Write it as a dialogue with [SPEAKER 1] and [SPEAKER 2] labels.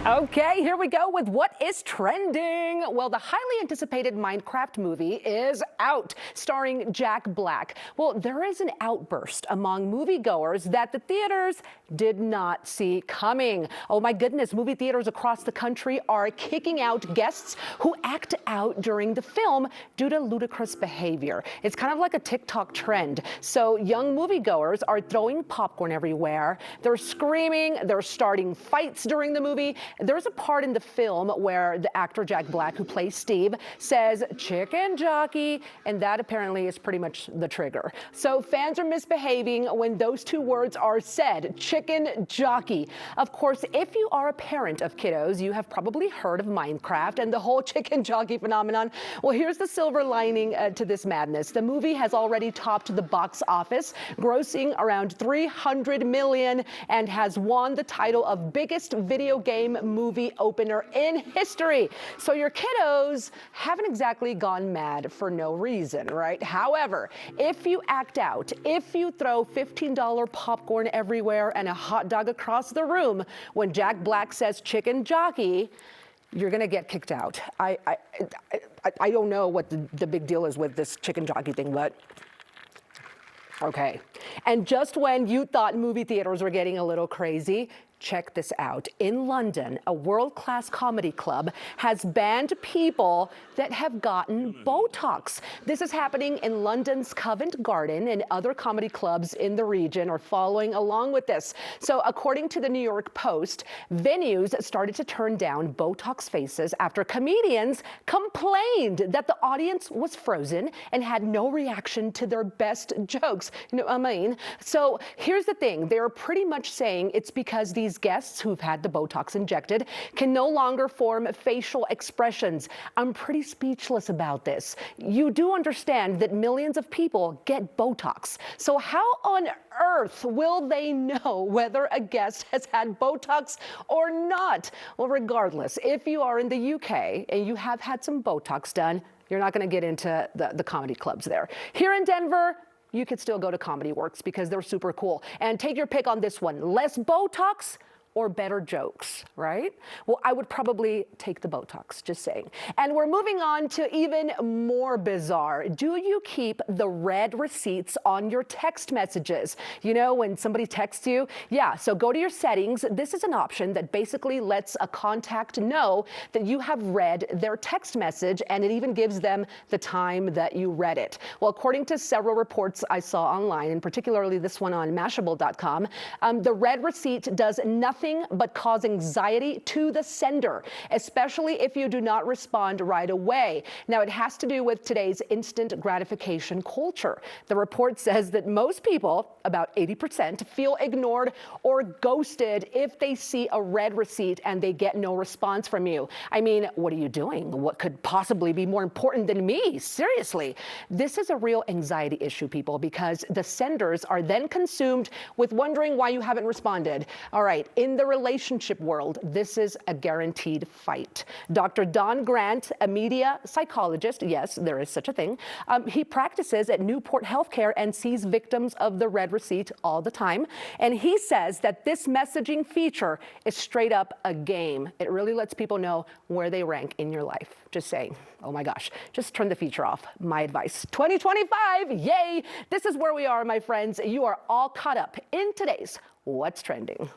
[SPEAKER 1] Okay, here we go with what is trending. Well, the highly anticipated Minecraft movie is out, starring Jack Black. Well, there is an outburst among moviegoers that the theaters did not see coming. Oh my goodness, movie theaters across the country are kicking out guests who act out during the film due to ludicrous behavior. It's kind of like a TikTok trend. So young moviegoers are throwing popcorn everywhere. They're screaming, they're starting fights during the movie. There's a part in the film where the actor Jack Black, who plays Steve, says chicken jockey, and that apparently is pretty much the trigger. So fans are misbehaving when those two words are said, chicken jockey. Of course, if you are a parent of kiddos, you have probably heard of Minecraft and the whole chicken jockey phenomenon. Well, here's the silver lining to this madness. The movie has already topped the box office, grossing around $300 million, and has won the title of biggest video game movie opener in history. So your kiddos haven't exactly gone mad for no reason, right? However, if you act out, if you throw $15 popcorn everywhere and a hot dog across the room when Jack Black says chicken jockey, you're gonna get kicked out. I don't know what the big deal is with this chicken jockey thing, but okay. And just when you thought movie theaters were getting a little crazy, check this out. In London, a world-class comedy club has banned people that have gotten Botox. This is happening in London's Covent Garden, and other comedy clubs in the region are following along with this. So according to the New York Post, venues started to turn down Botox faces after comedians complained that the audience was frozen and had no reaction to their best jokes. You know what I mean? So here's the thing. They're pretty much saying it's because these guests who've had the Botox injected can no longer form facial expressions. I'm pretty speechless about this. You do understand that millions of people get Botox. So how on earth will they know whether a guest has had Botox or not? Well, regardless, if you are in the UK and you have had some Botox done, you're not going to get into the comedy clubs there. Here in Denver, you could still go to Comedy Works because they're super cool. And take your pick on this one. Less Botox or better jokes, right? Well, I would probably take the Botox, just saying. And we're moving on to even more bizarre. Do you keep the red receipts on your text messages? You know, when somebody texts you? Yeah, so go to your settings. This is an option that basically lets a contact know that you have read their text message, and it even gives them the time that you read it. Well, according to several reports I saw online, and particularly this one on Mashable.com, the red receipt does nothing but cause anxiety to the sender, especially if you do not respond right away. Now, it has to do with today's instant gratification culture. The report says that most people, about 80%, feel ignored or ghosted if they see a red receipt and they get no response from you. I mean, what are you doing? What could possibly be more important than me? Seriously. This is a real anxiety issue, people, because the senders are then consumed with wondering why you haven't responded. All right, in the relationship world, this is a guaranteed fight. Dr. Don Grant, a media psychologist, yes, there is such a thing, he practices at Newport Healthcare and sees victims of the red receipt all the time. And he says that this messaging feature is straight up a game. It really lets people know where they rank in your life. Just saying, oh my gosh, just turn the feature off. My advice. 2025, yay! This is where we are, my friends. You are all caught up in today's What's Trending.